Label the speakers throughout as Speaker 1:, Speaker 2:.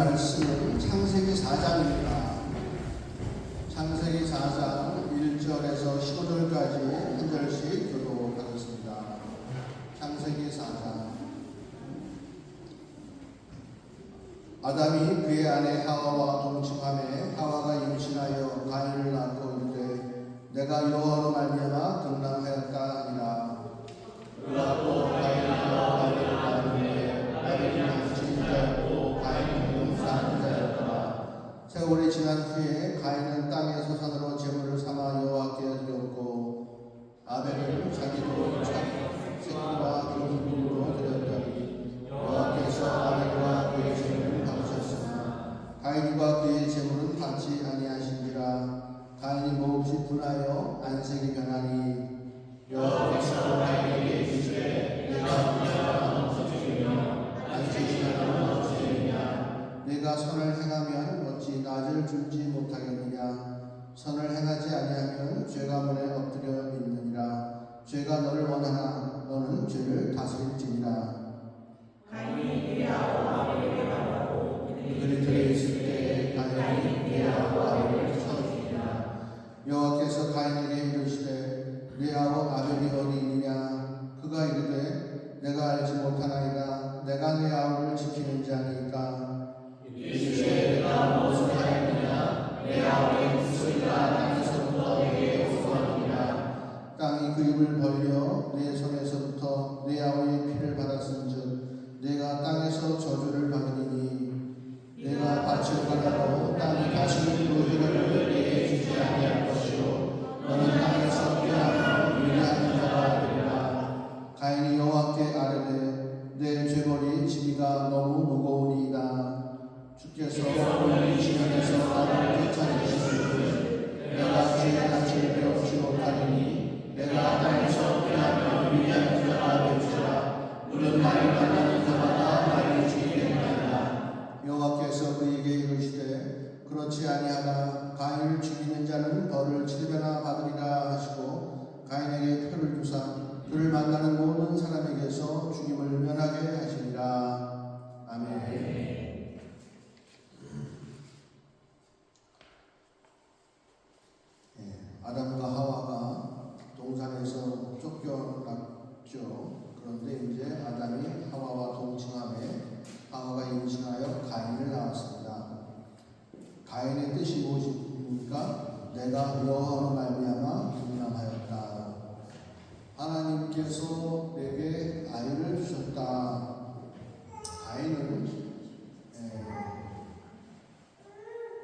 Speaker 1: 말씀은 창세기 4장입니다. 창세기 4장 1절에서 15절까지 한 절씩 교독하겠습니다. 창세기 4장. 아담이 그의 아내 하와와 동침하매 하와가 임신하여 가인을 낳고 이르되 내가 여호와로 말미암아 등남하였다 하니라. 그가 또 가인과 아벨을 낳았는데 아벨이 남친 자였고 가인은 용사한 자였더라. 세월이 지난 후에 가인은 땅의 소산으로 제물을 삼아 여호와께 드렸고 아벨은 자기도 자기 새끼와 기름으로 드렸더니 여호와께서 아벨과 그의 제물을 받으셨으나 가인과 그의 제물은 받지 아니하신지라. 가인이 몹시 분하여 안색이 변하니 여호와께서 가인에게 이르시되 내가 분하여 어찌되며 안색이 변하면 어찌되느냐. 내가 선을 행하면 어찌 낮을 줄지 못하겠느냐. 선을 행하지 아니하면 죄가 문에 엎드려 있느니라. 죄가 너를 원하나 너는 죄를 다스릴지니라.
Speaker 2: 가인이 그의 아우 아벨에게 말하고
Speaker 1: 그들이 들에 있을 때 가인이 그의 아우 아벨을 쳐주니라. 여호와께서 가인에게 이르시되 네 아우 아벨이 어디 있느냐. 그가 이르되 내가 알지 못하나이다. 내가 네 아우를 지키는 자니까.
Speaker 2: 이르시되 내가 무엇을 하였느냐. 내 아우의 목소리가 땅에서부터 내게 호소하느니라.
Speaker 1: 땅이 그 입을 벌려 내 손에서부터 내 아우의 피를 받았은즉 내가 땅에서 저주를 받으리니 내가 밭을 갈라도 땅이 다시 그 혈을 내게 주지 아니할 것이요 너는 땅에서 깨어나며 위대한 자가 되리라. 가인이 여호와께 아뢰되 내 죄벌이 지기가 너무 무거우니이다. 주께서 오늘 이 시간에서 나를 쫓아내시니 내가 죄의 낯을 배우지 못하리니 내가 땅에서 깨어나며 위대한 자가 되리라. 물은 나를 만나는 자마다 나를 죽이게 하리라. 여호와께서 그에게 이르시되 그렇지 아니하다. 가인을 죽이는 자는 벌을 7배나 받으리라 하시고 가인에게 표를 주사 그를 만나는 모든 사람에게서 죽임을 면하게 하시니라. 아멘. 아담과 하와가 동산에서 쫓겨났죠. 그런데 이제 아담이 하와와 동침함에 하와가 임신하여 가인을 낳았습니다. 가인의 뜻이 무엇입니까? 내가 여호와로 말미암아 등남하였다. 하나님께서 내게 아이를 주셨다. 가인은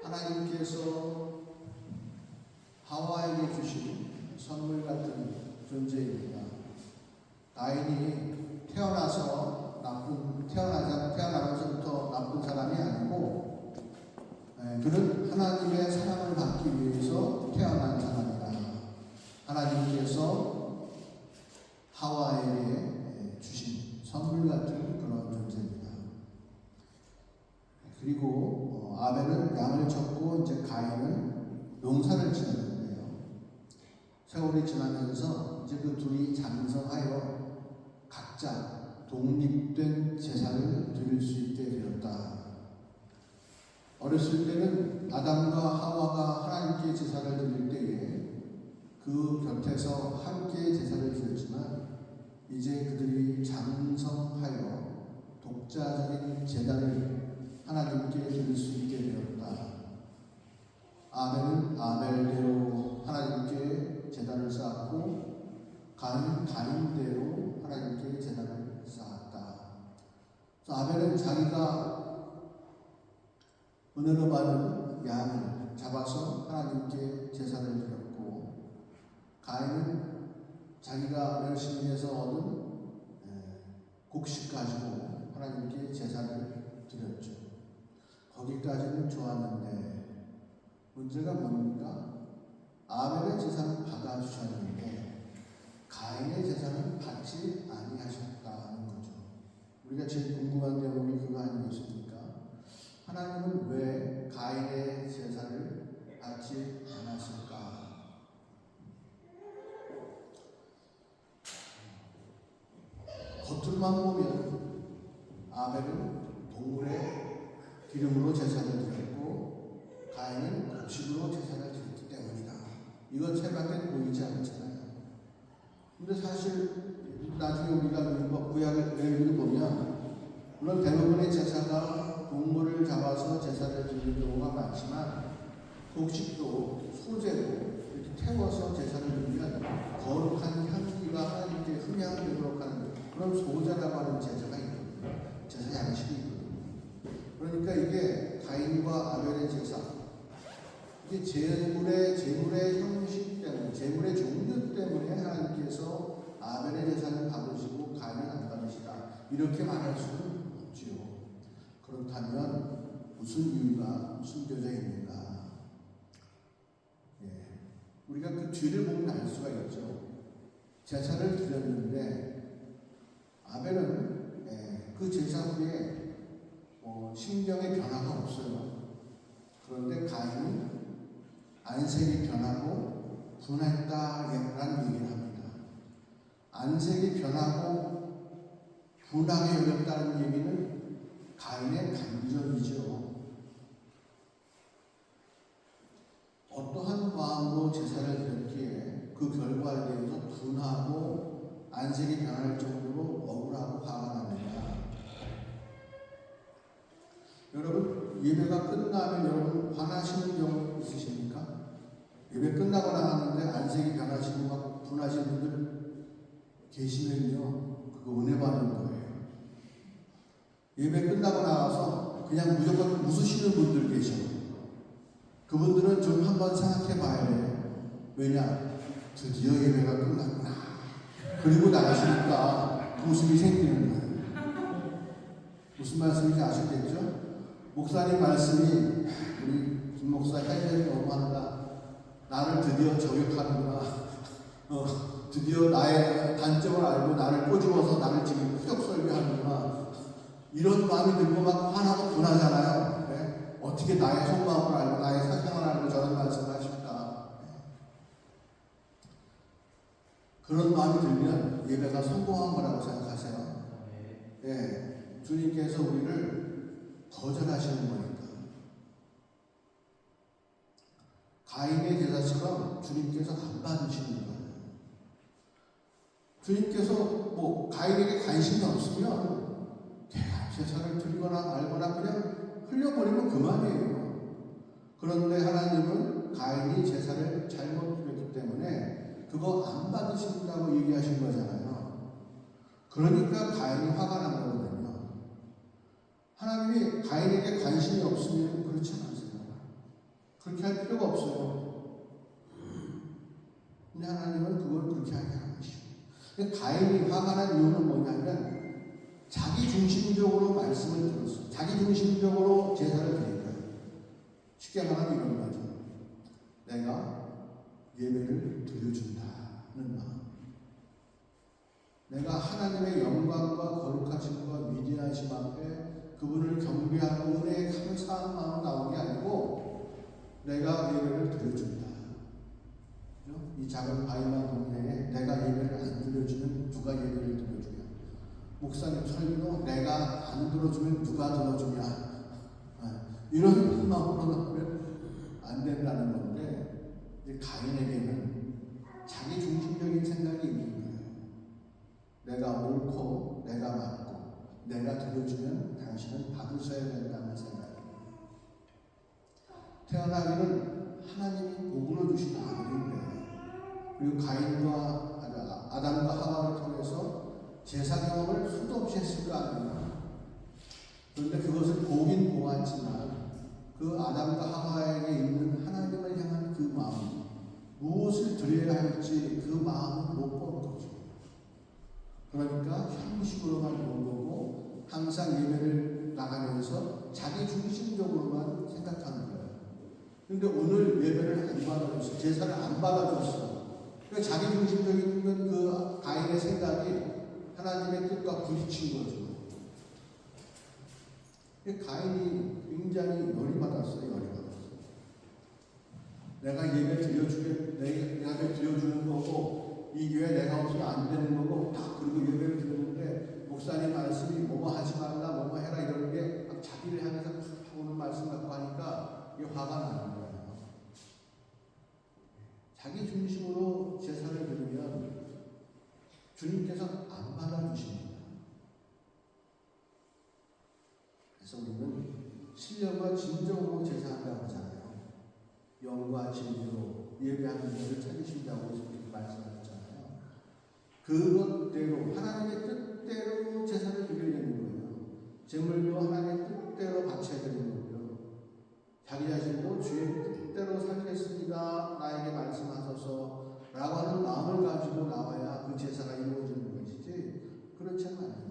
Speaker 1: 하나님께서 하와에게 주신 선물 같은 존재입니다. 가인이 태어나면서부터 나쁜 사람이 아니고 그는 하나님의 사랑을 받기 위해서 태어난 사람이다. 하나님께서 하와에게 주신 선물 같은 그런 존재입니다. 그리고 아벨은 양을 쳤고 이제 가인은 농사를 지는 세월이 지나면서 이제 그 둘이 장성하여 각자 독립된 제사를 드릴 수 있게 되었다. 어렸을 때는 아담과 하와가 하나님께 제사를 드릴 때에 그 곁에서 함께 제사를 드렸지만 이제 그들이 장성하여 독자적인 제단을 하나님께 드릴 수 있게 되었다. 아벨은 아벨대로 하나님께 제단을 쌓았고 가인은 가인대로 하나님께 제단을 쌓았다. 아벨은 자기가 은혜로 받은 양을 잡아서 하나님께 제사를 드렸고 가인은 자기가 열심히 해서 얻은 곡식 가지고 하나님께 제사를 드렸죠. 거기까지는 좋았는데 문제가 뭡니까? 아벨의 제사는 받아주셨는데 가인의 제사는 받지 아니하셨다는 거죠. 우리가 제일 궁금한 대목이 그거 아니겠습니까? 하나님은 왜 가인의 제사를 받지 않았을까? 겉으로만 보면 아벨은 동물의 기름으로 제사를 드렸고 가인은 곡식으로 제사를 드렸기 때문이다. 이건 책밖에 보이지 않잖아요. 근데 사실 나중에 우리가 구약을 보면 물론 대부분의 제사가 동물을 잡아서 제사를 드리는 경우가 많지만 곡식도 소재도 이렇게 태워서 제사를 드리면 거룩한 향기가 하나님께 흠향되도록 하는 그런 소자라고 하는 제사가 있거든요. 제사 양식이 있거든요. 그러니까 이게 가인과 아벨의 제사, 이게 제물의 형식 때문에, 제물의 종류 때문에 하나님께서 아벨의 제사를 받으시고 가인은 안 받으시다, 이렇게 말할 수는 없지요. 그렇다면 무슨 이유가 숨겨져 있는가? 우리가 그 뒤를 보면 알 수가 있죠. 제사를 드렸는데 아벨은 그 제사 후에 심경의 변화가 없어요. 그런데 가인은 안색이 변하고 분했다라는 얘기를 합니다. 안색이 변하고 분하게 여겼다는 얘기는 가인의 감정이죠. 어떠한 마음으로 제사를 드렸기에 그 결과에 대해서 분하고 안색이 변할 정도로 억울하고 화가 납니다. 여러분, 예배가 끝나면 여러분 화나시는 경우 있으십니까? 예배 끝나고 나왔는데 안색이 변하시고 막 분하신 분들 계시면요, 그거 은혜 받는 거예요. 예배 끝나고 나와서 그냥 무조건 웃으시는 분들 계셔. 그분들은 좀 한번 생각해 봐야 돼요. 왜냐? 드디어 예배가 끝났구나. 그리고 나가시니까 웃음이 생기는 거예요. 무슨 말씀인지 아시겠죠? 목사님 말씀이 우리 김 목사 헬멧이 너무한다. 나를 드디어 저격하는구나. 드디어 나의 단점을 알고 나를 꼬집어서 나를 지금 후적 설교하는구나. 이런 마음이 들고 막 화나고 분하잖아요. 어떻게 나의 속마음을 알고 나의 사정을 알고 저런 말씀을 하실까? 그런 마음이 들면 예배가 성공한 거라고 생각하세요. 주님께서 우리를 거절하시는 거니까. 가인의 제사처럼 주님께서 안 받으시는 거예요. 주님께서 가인에게 관심이 없으면 제사를 드리거나 말거나 그냥 흘려버리면 그만이에요. 그런데 하나님은 가인이 제사를 잘못 드렸기 때문에 그거 안 받으신다고 얘기하신 거잖아요. 그러니까 가인이 화가 난 거거든요. 하나님이 가인에게 관심이 없으면 그렇지 않으세요. 그렇게 할 필요가 없어요. 근데 하나님은 그걸 그렇게 하게 하는 것이죠. 가인이 화가 난 이유는 뭐냐면 자기 중심적으로 말씀을 들었어요. 자기 중심적으로 제사를 드린 거예요. 쉽게 말하면 이런 거죠. 내가 예배를 드려준다는 마음. 내가 하나님의 영광과 거룩하심과 위대하심 앞에 그분을 경배하고 은혜에 감사한 마음 나온 게 아니고 내가 예배를 드려준다. 이 작은 바이만 동네에 내가 예배를 안 드려주면 누가 예배를 드려주냐? 목사님 설교 내가 안 들어주면 누가 들어주냐? 이런 마음으로 나오면 안 된다는 건데, 가인에게는 자기 중심적인 생각이 있는 거예요. 내가 옳고 내가 맞고 내가 들어주면 당신은 받으셔야 된다는 생각이에요. 태어나기는 하나님이 복으로 주신 아들인데, 그리고 가인과 아담과 하와를 통해서 제사 경험을 수도 없이 했을 거 아니에요. 그런데 그것을 보긴 보았지만 그 아담과 하와에게 있는 하나님을 향한 그 마음, 무엇을 드려야 할지 그 마음을 못 본 거죠. 그러니까 형식으로만 본 거고 항상 예배를 나가면서 자기 중심적으로만 생각하는 거예요. 그런데 오늘 예배를 안 받아줬어. 제사를 안 받아줬어. 그러니까 자기 중심적인 그 가인의 생각이 하나님의 뜻과 부딪힌 거죠. 가인이 굉장히 열이 받았어요. 내가 예배 드려주는 거고 이 교회 내가 없으면 안 되는 거고 딱 그리고 예배를 드렸는데 목사님 말씀이 뭐뭐 하지 말라 뭐뭐 해라 이러는 게 막 자기를 향해서 하고 신령과 진정으로 제사한다고 하잖아요. 영과 진리로 예배하는 것을 찾으신다고 이렇게 말씀하셨잖아요. 그것대로 하나님의 뜻대로 제사를 드려야 되는 거예요. 제물도 하나님의 뜻대로 바쳐야 되는 거고요. 자기 자신도 주의 뜻대로 살겠습니다. 나에게 말씀하소서 라고 하는 마음을 가지고 나와야 그 제사가 이루어지는 것이지 그렇지 않습니다.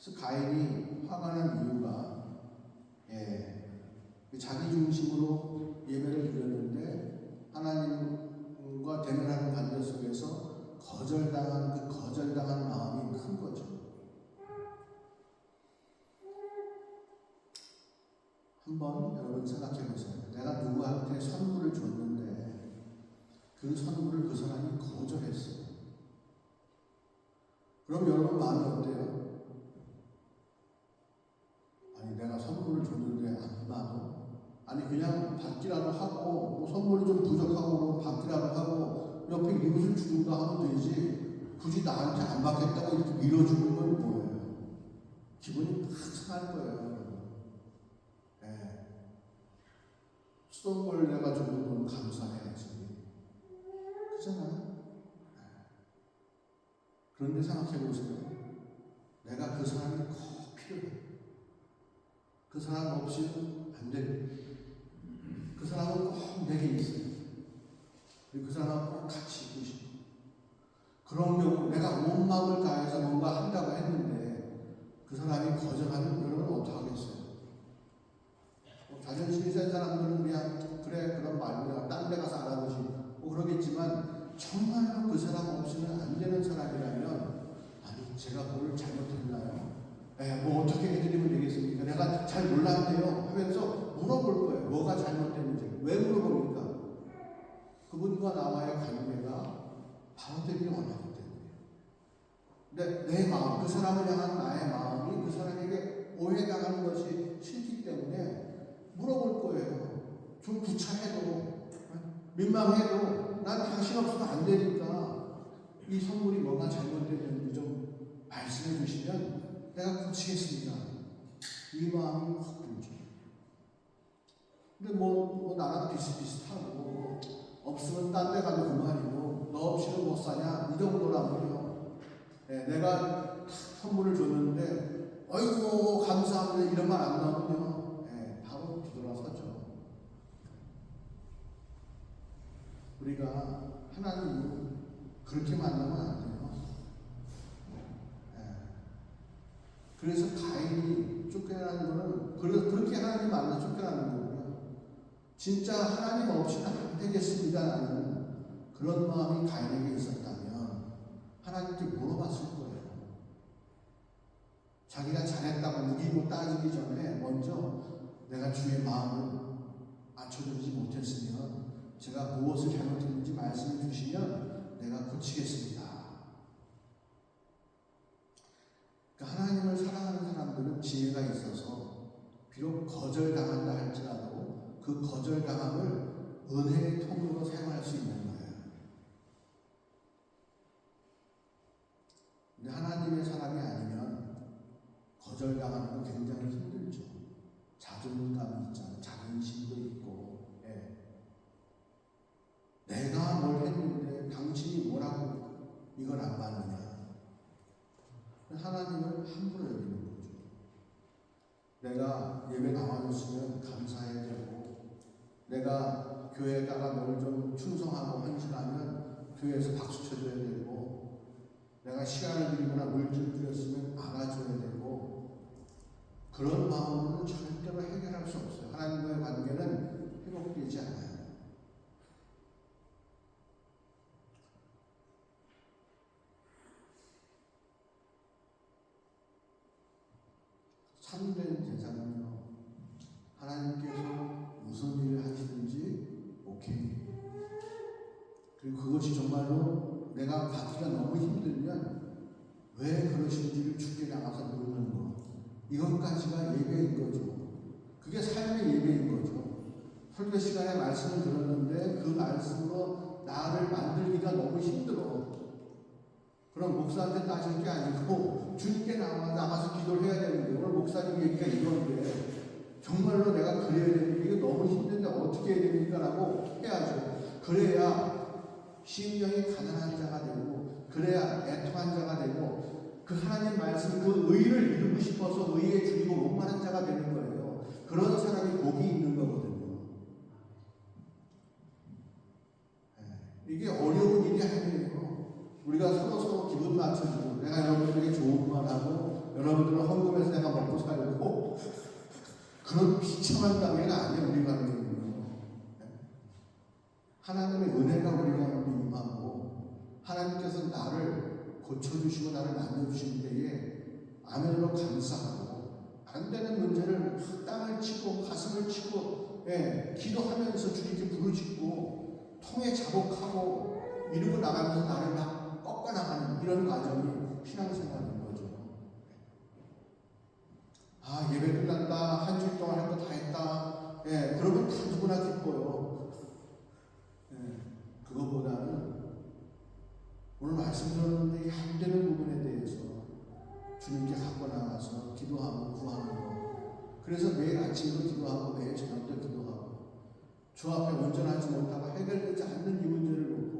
Speaker 1: 그래서 가인이 화가 난 이유가 자기 중심으로 예배를 드렸는데 하나님과 대면하는 관계 속에서 거절당한 그 거절당한 마음이 큰 거죠. 한번 여러분 생각해 보세요. 내가 누구한테 선물을 줬는데 그 선물을 그 사람이 거절했어요. 그럼 여러분 마음이 어때요? 아니 내가 선물을 줬는데 안 받아? 아니 그냥 받기라도 하고 뭐 선물이 좀 부족하고 받기라도 하고 옆에 이웃을 주든가 하면 되지 굳이 나한테 안 받겠다고 이렇게 밀어주는 건 뭐예요? 기분이 팍 상할 거예요. 쓰던 걸 내가 주는 건 감사해야지. 그렇잖아요. 그런데 생각해 보세요. 내가 그 사람이 꼭 필요해. 그 사람 없이는 안 돼. 그 사람은 꼭 내게 있어요. 그리고 그 사람은 꼭 같이 있고 싶어. 그런 경우 내가 온 마음을 다해서 뭔가 한다고 했는데 그 사람이 거절하면 여러분 어떡하겠어요? 자존심이 센 사람들은 그냥 그래 그런 말이야 딴 데 가서 알아보지 뭐 그러겠지만 정말로 그 사람 없이는 안 되는 사람이라면 아니 제가 뭘 잘못했나요? 뭐 어떻게 해드리면 되겠습니까? 내가 잘 몰랐네요 하면서 물어볼 거예요. 뭐가 잘못됐는지. 왜 물어봅니까? 그분과 나와의 관계가 바로 되기 원하기 때문에. 근데 내 마음, 그 사람을 향한 나의 마음이 그 사람에게 오해당하는 것이 싫기 때문에 물어볼 거예요. 좀 구차해도 민망해도 난 당신 없으면 안 되니까 이 선물이 뭐가 잘못됐는지 좀 말씀해 주시면 내가 고치겠습니다. 이 마음이 확 들죠. 근데 뭐 나랑 비슷비슷하고 없으면 딴 데 가도 그만이고 너 없이는 못 사냐 이 정도라면요. 내가 선물을 줬는데 아이고 감사합니다 이런 말 안 나오면요. 바로 뒤돌아서죠. 우리가 하나님을 그렇게 만나면 안 돼요. 그래서 가인이 쫓겨나는 거는 그렇게 하나님 만나 쫓겨나는 거고요. 진짜 하나님 없이는 안 되겠습니다 라는 그런 마음이 가인에게 있었다면 하나님께 물어봤을 거예요. 자기가 잘했다고 우기고 따지기 전에 먼저 내가 주의 마음을 맞춰주지 못했으면 제가 무엇을 잘못했는지 말씀해 주시면 내가 고치겠습니다. 그러니까 하나님을 사랑하는 사람들은 지혜가 있어서 비록 거절당한다 할지라도 그 거절당함을 은혜의 통로로 사용할 수 있는 거예요. 근데 하나님의 사람이 아니면 거절당하는 건 굉장히 힘들죠. 자존감이 있잖아요. 자존심도 있고. 내가 뭘 했는데 당신이 뭐라고 이걸 안 받느냐. 하나님을 함부로 여기는 거죠. 내가 예배 나와줬으면 감사해야 되고 내가 교회에다가 뭘 좀 충성하고 헌신하면 교회에서 박수 쳐줘야 되고 내가 시간을 드리거나 물질 드렸으면 알아줘야 되고 그런 마음으로는 절대로 해결할 수 없어요. 하나님과의 관계는 회복되지 않아요. 참된 제사는요, 하나님께서 무슨 일을 하시든지 오케이. 그리고 그것이 정말로 내가 받기가 너무 힘들면 왜 그러신지를 주께 나가서 묻는 것. 이것까지가 예배인 거죠. 그게 삶의 예배인 거죠. 설교 시간에 말씀을 들었는데 그 말씀으로 나를 만들기가 너무 힘들어. 그럼 목사한테 따질 게 아니고 주님께 나가서 기도를 해야 되는데 오늘 목사님 어떻게 해야 됩니까? 라고 해야죠. 그래야 심령이 가난한 자가 되고, 그래야 애통한 자가 되고, 그 하나님 말씀, 그 의를 이루고 싶어서 의에 죽이고 목마른 자가 되는 거예요. 그런 사람이 복이 있는 거거든요. 이게 어려운 일이 아니에요. 우리가 서로 기분 맞춰주고, 내가 여러분들에게 좋은 말 하고, 여러분들은 헌금해서 내가 먹고 살고, 그런 비참한 단계가 아니에요, 우리 관계는요. 하나님의 은혜가 우리 가운데 임하고, 하나님께서 나를 고쳐주시고, 나를 만져주실 때에, 아멘으로 감사하고, 안 되는 문제를 땅을 치고, 가슴을 치고, 기도하면서 주님께 부르짖고, 통에 자복하고, 이루고 나가면서 나를 막 꺾어나가는 이런 과정이 신앙생활인 거죠. 아, 예배 끝났다. 한 주일 동안 할 거 다 했다. 그러면 다 누구나 기뻐요. 그거보다는 오늘 말씀 들었는데 안 되는 부분에 대해서 주님께 갖고 나가서 기도하고 구하는 거. 그래서 매일 아침도 기도하고 매일 저녁도 기도하고 주 앞에 온전하지 못하고 해결되지 않는 이 문제를 놓고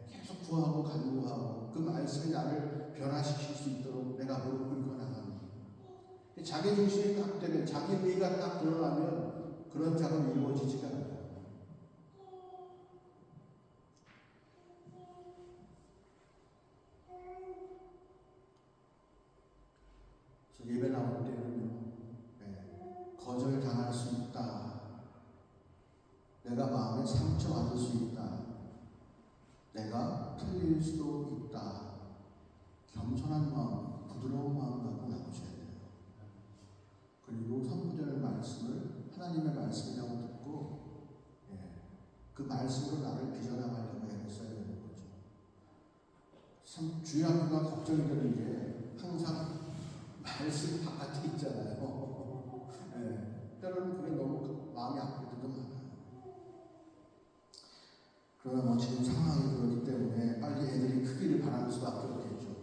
Speaker 1: 계속 구하고 간구하고 그 말씀이 나를 변화시킬 수 있도록 내가 무릎 꿇고 나가는 거. 자기 중심이 딱 되면 자기 의가 딱 드러나면 그런 작업이 이루어지지가 않아요. 예배 나올 때는요, 거절 당할 수 있다. 내가 마음에 상처받을 수 있다. 내가 틀릴 수도 있다. 겸손한 마음, 부드러운 마음 갖고 나오셔야 돼요. 그리고 선포되는 말씀을 하나님의 말씀이라고 듣고, 그 말씀으로 나를 빚어나가려고 애써야 되는 거죠. 참 주의한 거가 걱정이 되는 게 항상 말씀 바깥에 있잖아요. 때로는 그게 너무 마음이 아플 때도 많아요. 그러나 뭐 지금 상황이 그렇기 때문에 빨리 애들이 크기를 바라는 수밖에 없겠죠.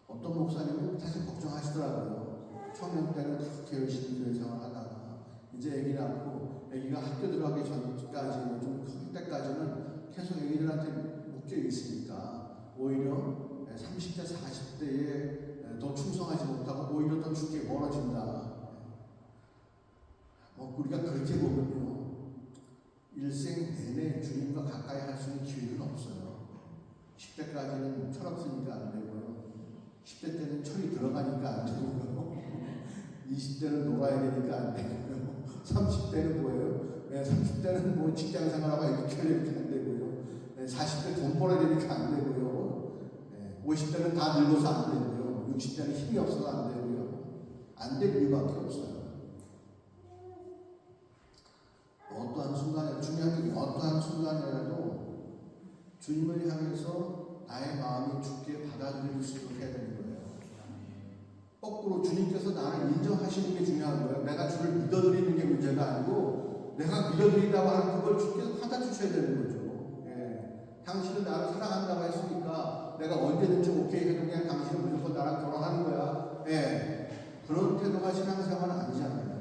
Speaker 1: 어떤 목사님은 사실 걱정하시더라고요. 청년 때는 그렇게 열심히 교회 생활하다가 이제 애기 낳고 애기가 학교 들어가기 전까지는 좀 클 때까지는 계속 애기들한테 묶여 있으니까 오히려 30대, 40대에 더 충성하지 못하고 오히려 더 죽게 멀어진다. 우리가 그렇게 보면요. 일생 내내 주님과 가까이 할 수 있는 기회는 없어요. 10대까지는 철없으니까 안 되고요. 10대 때는 철이 들어가니까 안 되고요. 20대는 놀아야 되니까 안 되고요. 30대는 뭐예요? 30대는 뭐 직장 생활하고 이렇게 하려니까 안 되고요. 40대 돈 벌어야 되니까 안 되고요. 50대는 다 늙어서 안 되고요. 60대는 힘이 없어서 안 되고요. 안 될 이유밖에 없어요. 어떠한 순간에, 중요한 게 어떠한 순간이라도 주님을 향해서 나의 마음이 죽게 받아들일 수 있도록 해야 되는 거예요. 거꾸로 주님께서 나를 인정하시는 게 중요한 거예요. 내가 주를 믿어드리는 게 문제가 아니고 내가 믿어드린다고 하는 그걸 주께서 받아주셔야 되는 거죠. 당신은 나를 사랑한다고 했으니까 내가 언제든지 오케이 해도 그냥 당신은 무조건 나랑 결혼하는 거야. 그런 태도가 신앙생활은 아니잖아요.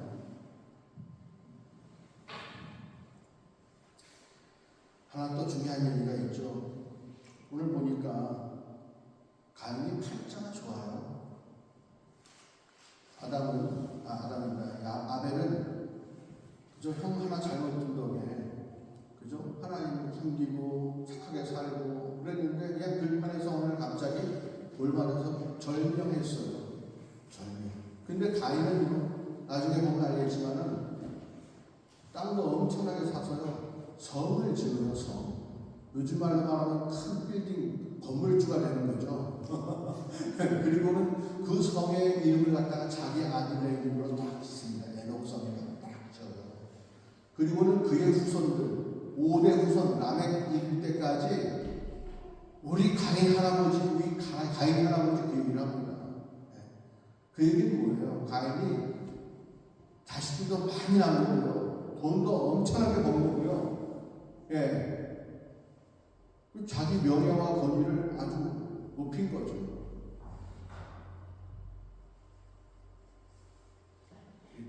Speaker 1: 하나 또 중요한 얘기가 있죠. 오늘 보니까 가인이 팔자가 좋아요. 아벨은 그저 형 하나 잘못 둔 덕에 그죠? 하나님을 섬기고 착하게 살고 그랬는데 그냥 들판에서 오늘 갑자기 돌맞아서 절명했어요. 절명. 근데 가인은 나중에 보면 알겠지만은 땅도 엄청나게 사서요. 성을 지어요, 성. 요즘 말로 말하면 큰 빌딩, 건물주가 되는 거죠. 그리고는 그 성의 이름을 갖다가 자기 아들의 이름으로 딱 짓습니다. 에녹성이라고 딱 지어요. 그리고는 그의 후손들, 5대 후손, 라멕 이를 때까지 우리 가인 할아버지 그 얘기를 합니다. 그 얘기는 뭐예요? 가인이 자식들도 많이 낳고요. 돈도 엄청나게 벌고요. 자기 명예와 권위를 아주 높인 거죠.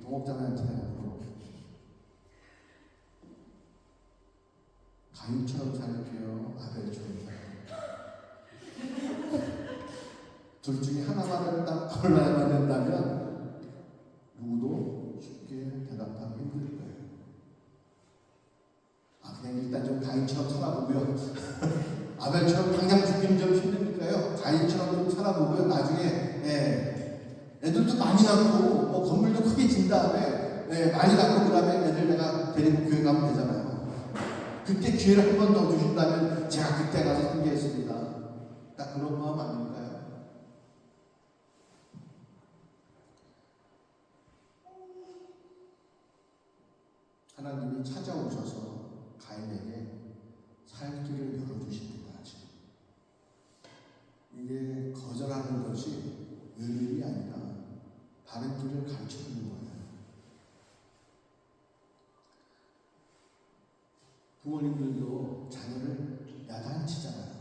Speaker 1: 동업자한테 둘 중에 하나만을 딱 골라야만 된다면 누구도 쉽게 대답하기 힘들 거예요. 그냥 일단 좀 가인처럼 살아보고요. 아벨처럼 당장 죽기는 좀 힘드니까요. 가인처럼 좀 살아보고요. 나중에 애들도 많이 낳고 건물도 크게 진 다음에 많이 낳고 그 다음에 애들 내가 데리고 교회 가면 되잖아요. 그때 기회를 한 번 더 주신다면 제가 그때 가서 섬기겠습니다. 딱 그런 마음 아닐까요? 하나님이 찾아오셔서 가인에게 살 길을 열어주십니다. 이게 거절하는 것이 의인이 아니라 바른 길을 가르쳐주는 거예요. 부모님들도 자녀를 야단치잖아요.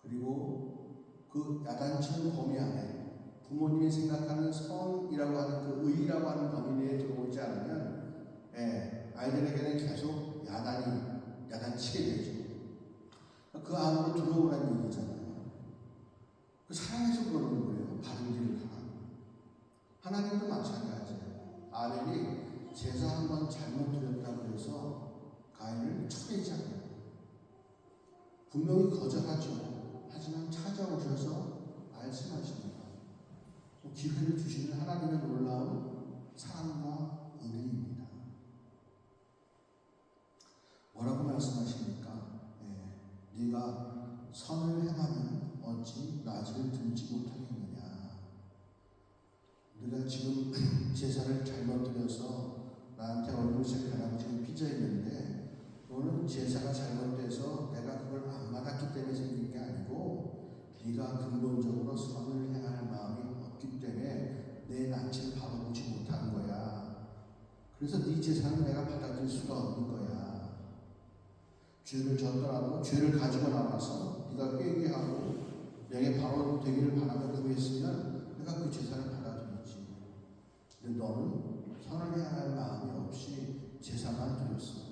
Speaker 1: 그리고 그 야단치는 범위 안에 부모님이 생각하는 선이라고 하는 그 의라고 하는 범위 내에 들어오지 않으면 아이들에게는 계속 야단치게 되죠. 그 안으로 들어오라는 얘기잖아요. 그 사랑해서 그러는 거예요. 바른 길을 가라. 하나님도 마찬가지예요. 아벨이 제사 한 번 잘못 드렸다고 해서 가인을 쳐내지 않아요. 분명히 거절하죠. 하지만 찾아오셔서 말씀하십니다. 기회를 주시는 하나님의 놀라운 사랑과 은혜입니다. 뭐라고 말씀하십니까? 네가 선을 행하면 어찌 나지를 들지 못하겠느냐. 네가 지금 제사를 잘못 드려서 나한테 얼굴색 변하고 지금 삐져있는데 너는 제사가 잘못돼서 내가 그걸 안 받았기 때문에 생긴 게 아니고 네가 근본적으로 선을 행할 마음이 없기 때문에 내 낯을 바라보지 못한 거야. 그래서 네 제사는 내가 받아들일 수가 없는 거야. 죄를 졌더라도 죄를 가지고 나와서 네가 회개하고 내게 바로 되기를 바라며 구했으면 내가 그 제사를 받아들이지. 근데 너는 선을 해야 할 마음이 없이 제사만 드렸어.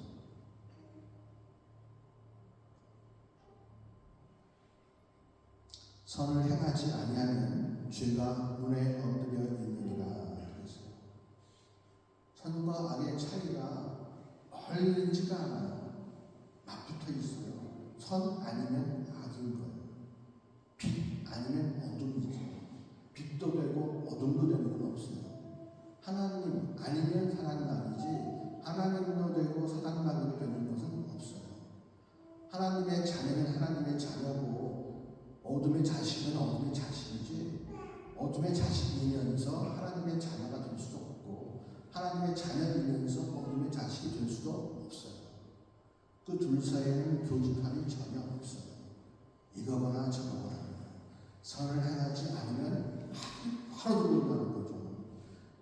Speaker 1: 선을 행하지 아니하면 죄가 문에 엎드려 있느니라. 그랬어요. 선과 악의 차이가 멀리지가 않아요. 맞붙어 있어요. 선 아니면 악인 거예요. 빛 아니면 어둠이죠. 빛도 되고 어둠도 되는 건 없어요. 하나님 아니면 사단마귀지 하나님도 되고 사단마귀도 되는 것은 없어요. 하나님의 자녀는 하나님의 자녀고 어둠의 자식은 어둠의 자식이지 어둠의 자식이면서 하나님의 자녀가 될 수도 없고 하나님의 자녀이면서 어둠의 자식이 될 수도 없어요. 그 둘 사이에는 교집합이 전혀 없어요. 이거거나 저거거나 선을 행하지 않으면 바로 들어온다는 거죠.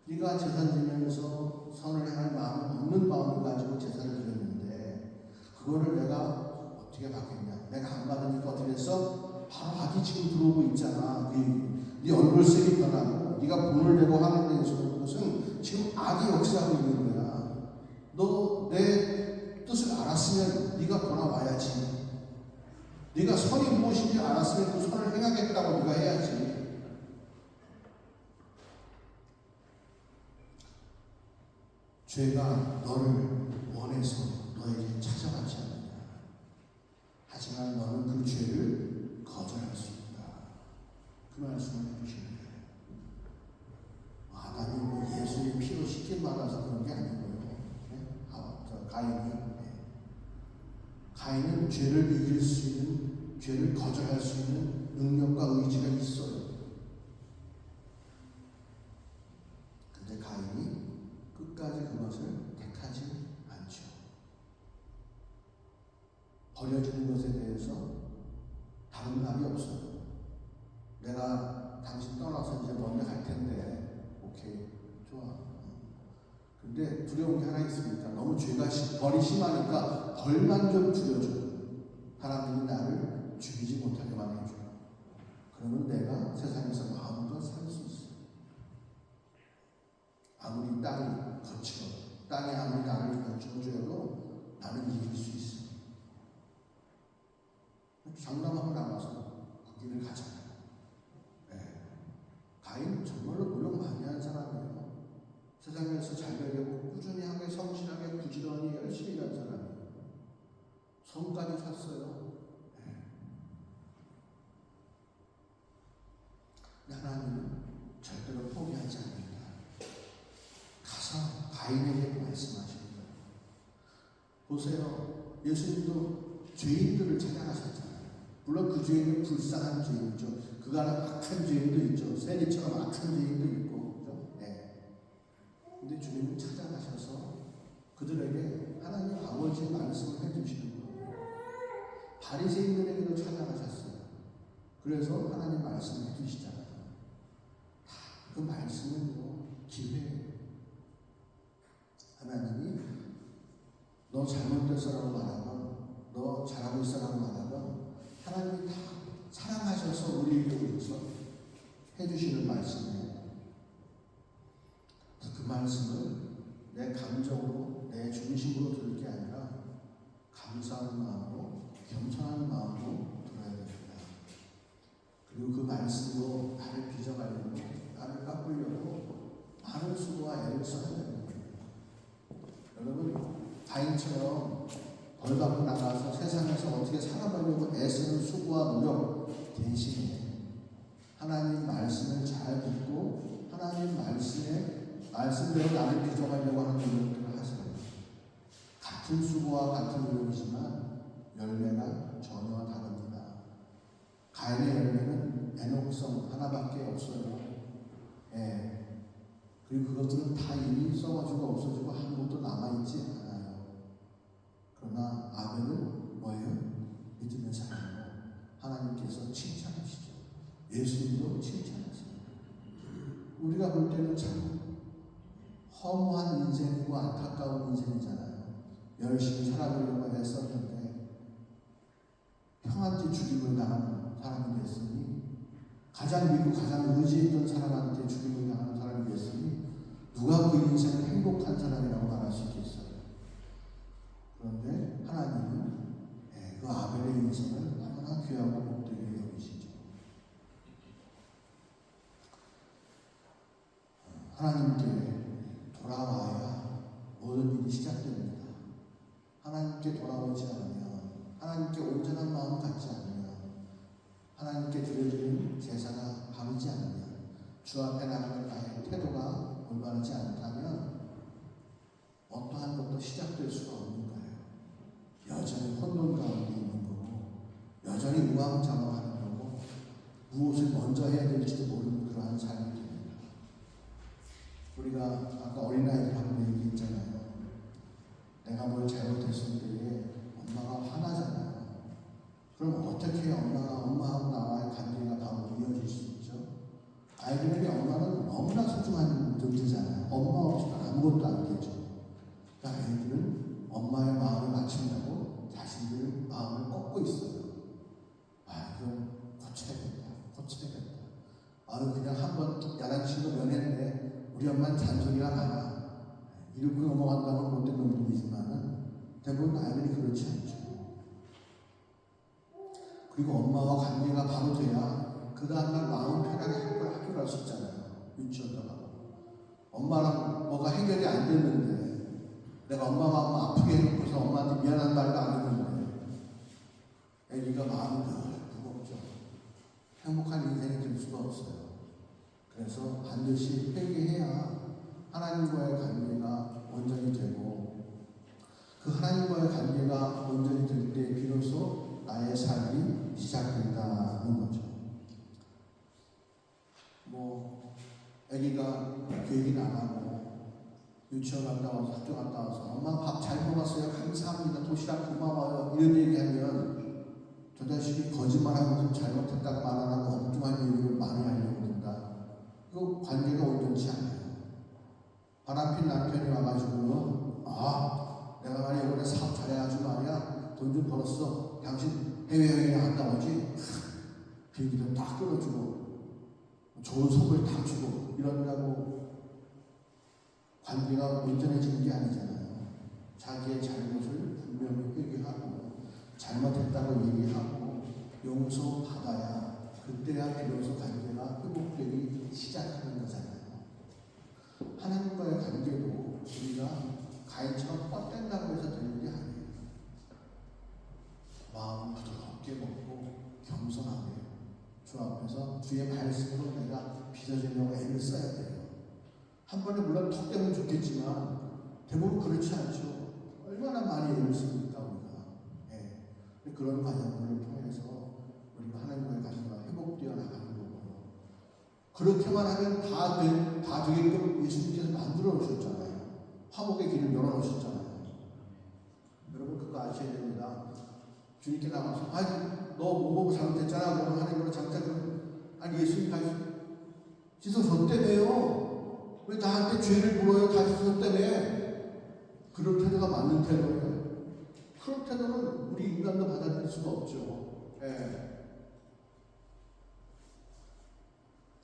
Speaker 1: 네가 제사 드리면서 선을 행할 마음은 없는 마음을 가지고 제사를 드렸는데 그거를 내가 어떻게 받겠냐. 내가 안 받으니까 어떻게 했어? 바로 악이 지금 들어오고 있잖아. 네 얼굴색이 변하고 네가 본을 내고 하는 것은 지금 악이 역사하고 있는 거야. 너 내 뜻을 알았으면 네가 돌아와야지. 네가 선이 무엇인지 알았으면 그 선을 행하겠다고 네가 해야지. 죄가 너를 원해서 너에게 찾아가지 않느냐. 하지만 너는 그 죄를 거절할 수 있다. 그 말씀을 해주시는 거예요. 아담이 뭐 예수의 피로 씻김 받아서 그런 게 아니고요. 가인은 죄를 이길 수 있는, 죄를 거절할 수 있는 능력과 의지가 있어요. 근데 가인이 끝까지 그것을 택하지 않죠. 버려지는 것에 대해서 다른 말이 없어요. 내가 당신 떠나서 이제 먼데 갈 텐데, 오케이, 좋아. 근데 두려운 게 하나 있으니까 너무 죄가 벌이 심하니까 벌만 좀 줄여줘. 하나님이 나를 죽이지 못하게만 해줘. 그러면 내가 세상에서 마음껏 살 수 있어. 아무리 땅이 거칠어, 땅이 아무리 나를 거쳐줘도 나는 이길 수 있어. 장담하고 나와서 그 길을 가잖아요. 가인에게 말씀하시는 거예요. 보세요. 예수님도 죄인들을 찾아가셨잖아요. 물론 그 죄인은 불쌍한 죄인이죠. 그간은 악한 죄인도 있죠. 세리처럼 악한 죄인도 있고, 그죠? 네. 근데 주님은 찾아가셔서 그들에게 하나님 아버지의 말씀을 해주시는 거예요. 바리새인들에게도 찾아가셨어요. 그래서 하나님 말씀을 해주시잖아요. 그 말씀은 기회예요. 하나님이 너 잘못됐어라고 말하면, 너 잘하고 있어라고 말하면 하나님이 다 사랑하셔서 우리에게 위해서 해주시는 말씀이에요. 그 말씀을 내 감정으로, 내 중심으로 들을 게 아니라 감사하는 마음으로, 겸손한 마음으로 들어야 됩니다. 그리고 그 말씀으로 나를 빚어가려고, 나를 깎으려고 많은 수고와 애를 써야 됩니다. 여러분, 가인처럼 벌 받고 나가서 세상에서 어떻게 살아가려고 애쓰는 수고와 노력 대신에 하나님 말씀을 잘 듣고 하나님 말씀대로 나를 빚어가려고 하는 노력들을 하세요. 같은 수고와 같은 노력이지만 열매가 전혀 다릅니다. 가인의 열매는 애녹성 하나밖에 없어요. 예. 그리고 그것들은 다 이미 썩어지고 없어지고 아무것도 남아있지 않아요. 그러나 아벨은 뭐예요? 믿음의 사람으로 하나님께서 칭찬하시죠. 예수님도 칭찬하세요. 우리가 볼 때는 참 허무한 인생이고 안타까운 인생이잖아요. 열심히 살아보려고 애썼는데 형한테 죽임을 당한 사람이 됐으니, 가장 믿고 가장 의지했던 사람한테 죽임을 당하는 사람이 됐으니 누가 그 인생을 행복한 사람이라고 말할 수 있겠어요. 그런데 하나님은 그 아벨의 인생을 너무나 귀하고 복되게 여기시죠. 하나님께 돌아와야 모든 일이 시작됩니다. 하나님께 돌아오지 않으면, 하나님께 온전한 마음을 갖지 않으면, 하나님께 드려지는 제사가 바르지 않으면, 주 앞에 나가는 나의 태도가 올바르지 않다면 어떠한 것도 시작될 수가 없는 거예요. 여전히 혼돈 가운데 있는 거고, 여전히 우왕좌왕하는 거고, 무엇을 먼저 해야 될지도 모르는 그러한 삶이 됩니다. 우리가 아까 어린아이들 하고 얘기했잖아요. 내가 뭘 잘못했을 때에 엄마가 화나잖아요. 그럼 어떻게 엄마하고 나와의 관계가 바로 이어질 수 있죠? 아이들에게 엄마는 너무나 소중한 존재잖아요. 엄마 없이는 아무것도 안 되죠. 그러니까 아이들은 엄마의 마음을 맞추려고 자신들 마음을 꺾고 있어요. 이건 고쳐야겠다. 그냥 한번 야단치고 면했네. 우리 엄마는 잔소리가 많아. 이러고 넘어간다면 못된 놈들이지만은 대부분 아이들이 그렇지 않죠. 그리고 엄마와 관계가 바로 돼야 그 다음날 마음 편하게 학교 갈 수 있잖아요. 유치원도 가고. 엄마랑 뭐가 해결이 안 됐는데 내가 엄마 마음 아프게 해놓고서 엄마한테 미안한 말도 안 했는데 애기가 마음이 무겁죠. 행복한 인생이 될 수가 없어요. 그래서 반드시 회개해야 하나님과의 관계가 온전히 되고, 그 하나님과의 관계가 온전히 될 때 비로소 나의 삶이 시작된다는 거죠. 아기가 교육이 나가고 유치원 갔다 와서 학교 갔다 와서 엄마 밥 잘 먹었어요. 감사합니다. 도시락 고마워요. 이런 얘기하면 저 자식이 거짓말하면서 잘못했다고 말 안 하고 엉뚱한 얘기를 많이 하려고 든다. 그 관계가 온전치 않아요. 바람핀 남편이 와가지고는 내가 말이야 이번에 사업 잘해가지고 말이야 돈 좀 벌었어. 당신 해외여행 갔다 오지? 비행기도 딱 끊어주고 좋은 선물 다 주고 이런다고 관계가 온전해지는 게 아니잖아요. 자기의 잘못을 분명히 회개하고 잘못했다고 얘기하고 용서받아야 그때야 비로소 관계가 회복되기 시작하는 거잖아요. 하나님과의 관계도 우리가 가인처럼 뻗댄다고 해서 되는 게 아니에요. 마음 부드럽게 먹고 겸손하게 주 앞에서 주의 말씀으로 내가 빚어지려고 애를 써야 돼요. 한 번에 물론 턱 되면 좋겠지만 대부분 그렇지 않죠. 얼마나 많이 애를 씁니까 우리가. 예. 그런 과정들을 통해서 우리가 하나님과의 관계가 회복되어 나가는 거고요. 그렇게만 하면 다 되게끔 예수님께서 만들어 놓으셨잖아요. 화목의 길을 열어 놓으셨잖아요. 여러분 그거 아셔야 됩니다. 주님께 나가서 아니 너 뭐 보고 잘못했잖아. 너 하나님으로 잘못했잖아. 아니 예수님 다시 씻어줬다며요. 왜 나한테 죄를 물어요? 다시 씻었다며. 그런 태도가 맞는 태도예요. 그런 태도는 우리 인간도 받아들일 수가 없죠. 예.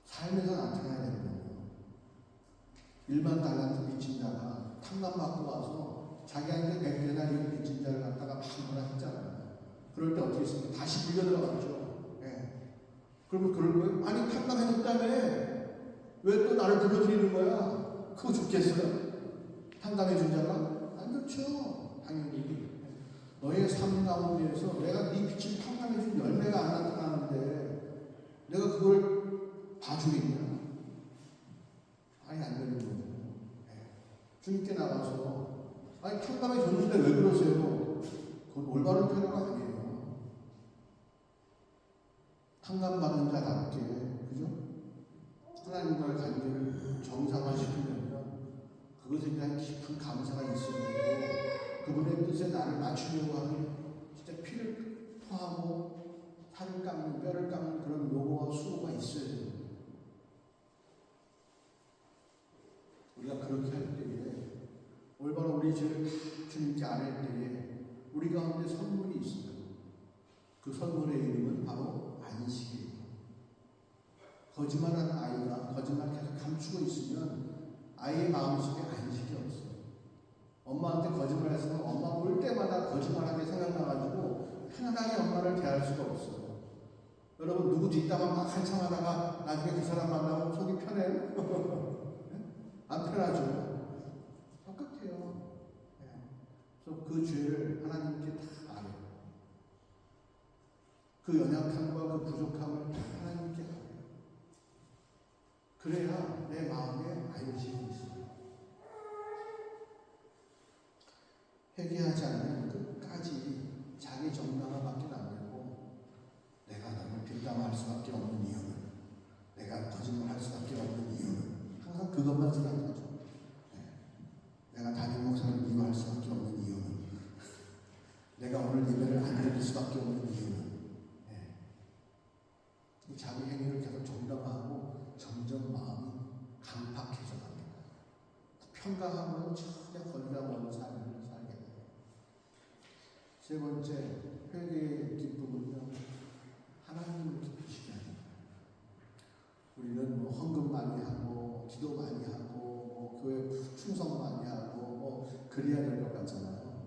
Speaker 1: 삶에서 나타나야 되는 거예요. 일반 달란트 빚진 자가 탕감받고 와서 자기한테 100배나 이런 빚진 자를 갖다가 막 뭐라 했잖아요. 그럴 때 어떻게 했습니까? 다시 불려 들어갔죠. 예. 그러면 그럴 거예요? 아니 탕감해줬다며 왜 또 나를 불러들이는 거야? 그거 좋겠어요? 탕감해준 자가? 안 좋죠. 당연히. 너의 삶 가운데에서 내가 네 빛을 탕감해준 열매가 안 나타나는데 내가 그걸 봐주겠냐? 아니 안 되는 거죠. 네. 주님께 나가서 아니 탕감해줬는데 왜 그러세요? 그건 올바른 태도가 아니에요. 탕감받는 자답게 그죠? 하나님과의 관계를 정상화시키려면 그것에 대한 깊은 감사가 있어야 되고 그분의 뜻에 나를 맞추려고 하는 진짜 피를 토하고 살을 깎는 뼈를 깎는 그런 노고와 수고가 있어야 됩니다. 우리가 그렇게 할 때에 올바로 우리 죄를 주님께 아뢰을 때에 우리 가운데 선물이 있어요. 그 선물의 이름은 바로 안식이에요. 거짓말하는 아이가 거짓말 계속 감추고 있으면 아이의 마음속에 안식이 없어요. 엄마한테 거짓말했으면 엄마 올 때마다 거짓말하게 생각나가지고 편안하게 엄마를 대할 수가 없어요. 여러분 누구 뒷담화 막 한참 하다가 나중에 그 사람 만나면 속이 편해요? 안 편하죠. 똑같아요. 그래서 그 죄를 하나님께 다 알아요. 그 연약함과 그 부족함을 다 하나님께 알아요. 그래야 내 마음에 안식이 있어요. 회개하지 않으면 끝까지 자기 정당화밖에 안 되고 내가 너를 뒷담화할 수밖에 없는 이유는 내가 거짓말할 수밖에 없는 이유는 항상 그것만 생각하죠. 내가 담임 목사를 미워할 수밖에 없는 이유는 내가 오늘 예배를 안 드릴 수밖에 없는 이유는 자기 행위를 계속 정당화하고 점점 마음이 강팍해져 갑니다. 평강함은 전혀 거리가 먼 삶을 살게 돼요. 세 번째 회개의 기쁨은요, 하나님을 기쁘시게 하는 거예요. 우리는 뭐 헌금 많이 하고 기도 많이 하고 뭐 교회 충성 많이 하고 뭐 그래야 될 것 같잖아요.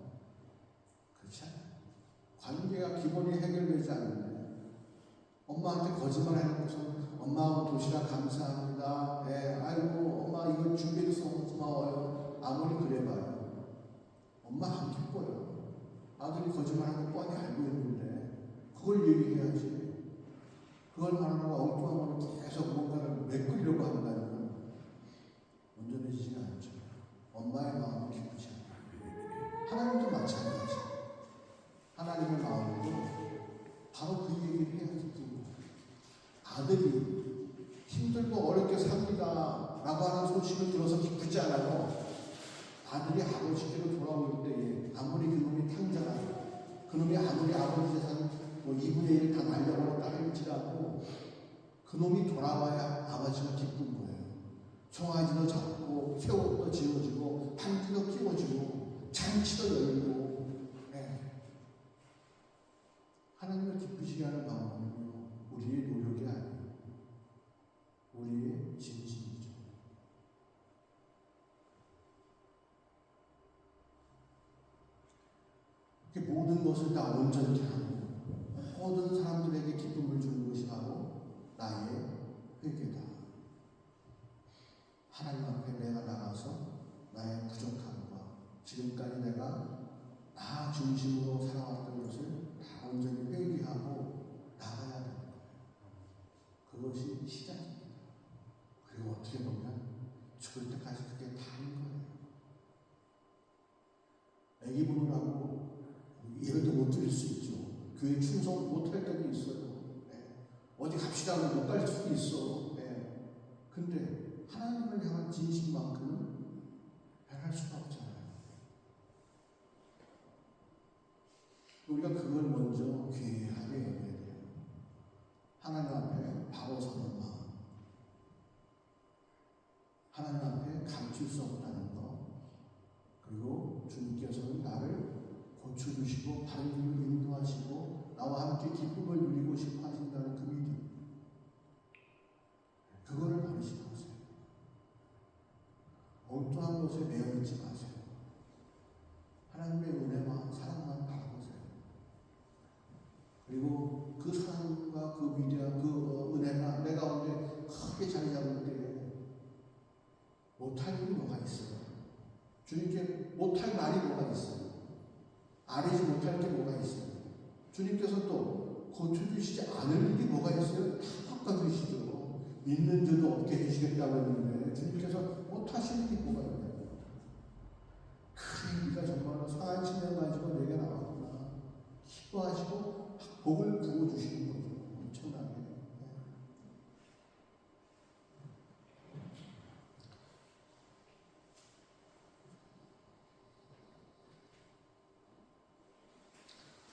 Speaker 1: 그렇지 않아요. 관계가 기본이 해결되지 않는데 엄마한테 거짓말 해놓고서 엄마 도시락 감사합니다. 아이고 엄마 이거 준비해줘서 고마워요. 아무리 그래봐요. 엄마 안 기뻐요. 아들이 거짓말하는 거 뻔히 알고 있는데 그걸 얘기해야지. 그걸 말하고 엉뚱한 걸 계속 뭔가를 메꾸려고 한다면 온전해지지가 않죠. 엄마의 마음을 기쁘지 않아요. 하나님도 마찬가지. 하나님의 마음도 바로 그 얘기를 해야지. 아들이 힘들고 어렵게 삽니다 라고 하는 소식을 들어서 기쁘지 않아요. 아들이 아버지께로 돌아올 때에 아무리 그놈이 탕자라고 그놈이 아무리 아버지 재산 뭐 2분의 1 다 날려버렸다 할지라도 그놈이 돌아와야 아버지가 기쁜 거예요. 송아지도 잡고 새옷도 지어주고 반지도 끼워주고 잔치도 열고 하나님을 기쁘시게 하는 방법은요, 우리의 노력이 아니에요. 우리의 진심이죠. 이렇게 모든 것을 다 온전히 하고 모든 사람들에게 기쁨을 주는 것이 바로 나의 회개다. 하나님 앞에 내가 나가서 나의 부족함과 지금까지 내가 나 중심으로 살아왔던 것을 다 온전히 회개하고 나가야 되는 거예요. 그것이 시작입니다. 그리고 어떻게 보면 죽을 때까지 그게 다인 거예요. 교회 충성 못할 때도 있어요. 예. 어디 갑시다 못 갈 수도 있어. 예. 근데 하나님을 향한 진심만큼은 변할 수가 없잖아요. 우리가 그걸 먼저 귀하게 여겨야 돼요. 하나님 앞에 바로 서는 마음, 하나님 앞에 감출 수 없다는 것, 그리고 주님께서는 나를 고쳐주시고 바른 길로 인도하시고 나와 함께 기쁨을 누리고 싶어 하신다는 그 믿음, 그거를 버리시고 오세요. 엉뚱한 것에 매여있지 마세요. 하나님의 은혜와 사랑만 바라보세요. 그리고 그 사랑과 그 위대한 그 은혜가 내 가운데 크게 자리 잡을 때 못할 일이 뭐가 있어요? 주님께 못할 말이 뭐가 있어요? 아뢰지 못할 게 뭐가 있어요? 주님께서 또 고쳐주시지 않을 일이 뭐가 있어요? 다 바꿔주시죠. 있는 줄도 없게 해주시겠다고 했는데 주님께서 못하시는 게 뭐가 있나요? 그래, 네가 정말로 선한 신명 가지고 내게 나왔구나. 기뻐하시고 복을 부어주시는 거죠. 엄청나게.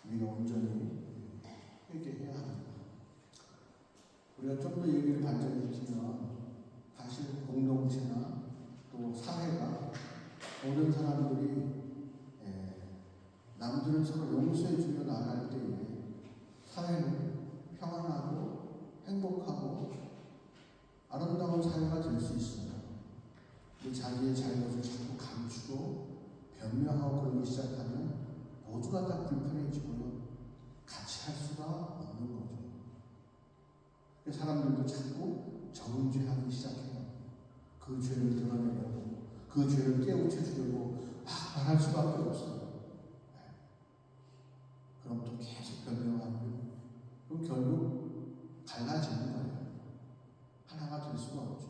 Speaker 1: 우리가 온전히 회개해야 합니다. 우리가 좀 더 얘기를 발전시키면 사실 공동체나 또 사회가 모든 사람들이 남들을 서로 용서해 주며 나아갈 때에 사회는 평안하고 행복하고 아름다운 사회가 될 수 있어요. 자기의 잘못을 자꾸 감추고 변명하고 그러기 시작하면 모두가 다 불편해지고요. 같이 할 수가 없는 거죠. 사람들도 자꾸 정죄하기 시작해요. 그 죄를 드러내려고, 그 죄를 깨우쳐 주려고 막 말할 수밖에 없어요. 그럼 또 계속 변명하면 그럼 결국 갈라지는 거예요. 하나가 될 수가 없죠.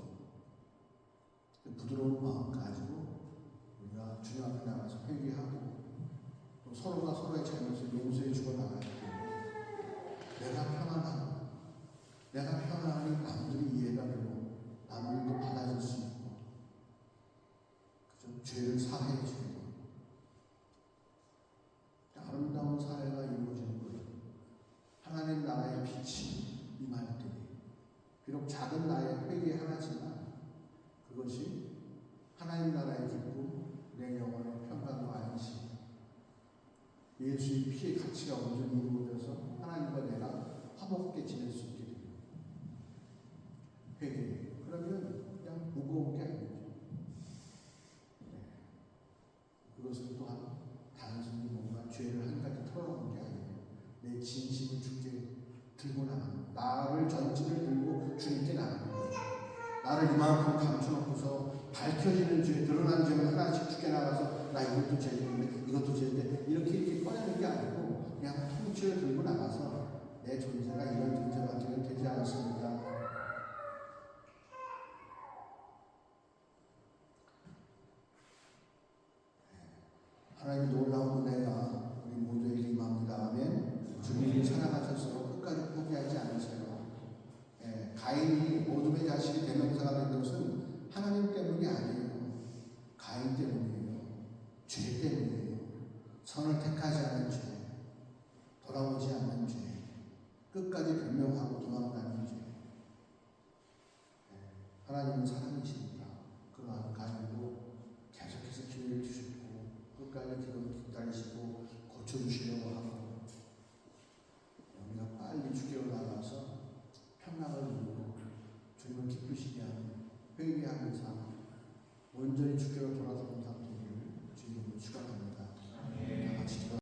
Speaker 1: 부드러운 마음 가지고 우리가 주님 앞에 나가서 회개하고 또 서로가 서로의 잘못을 용서해 주고 나갈 때 내가 편안하니 남들이 이해가 되고 남들도 받아줄 수 있고 그죠? 죄를 사해해 주고 아름다운 사회가 이루어지는 거예요. 하나님 나라의 빛이 임할 때에 비록 작은 나의 회개 하나지만 그것이 하나님 나라의 기쁨, 내 영혼의 평강과 안식, 예수의 피의 가치가 온전히 이루어져서 하나님과 내가 화목하게 지낼 수 있게 됩니다. 회개. 그러면 그냥 무거운 게 아니죠. 그것은 또한 단순히 뭔가 죄를 한 가지 털어놓은 게 아니에요. 내 진심을 주께 들고 나가는, 나를 전체를 들고 주님께 나가는 거예요. 나를 이만큼 감춰놓고서 밝혀지는 죄, 드러난 죄를 하나씩 주께 나가서 나 이것도 죄인데 이것도 죄인데 이렇게 꺼내는 게 아니고 그냥 통째로 들고 나가서 내 존재가 이런 존재밖에 되지 않습니다. 하나님의 놀라운 은혜가 우리 모두에게 임합니다. 아멘. 주님이 살아가셔서 끝까지 포기하지 않으세요. 가인이 어둠의 자식이 대명사가 된 것은 하나님 때문이 아니에요. 가인 때문이에요. 죄 때문이에요. 선을 택하지 않은 죄, 돌아오지 않는 죄, 끝까지 변명하고 도망가는 죄. 하나님은 사랑이십니다. 그러한 가인도 계속해서 기회를 주셨고 끝까지 기다리시고 고쳐주시고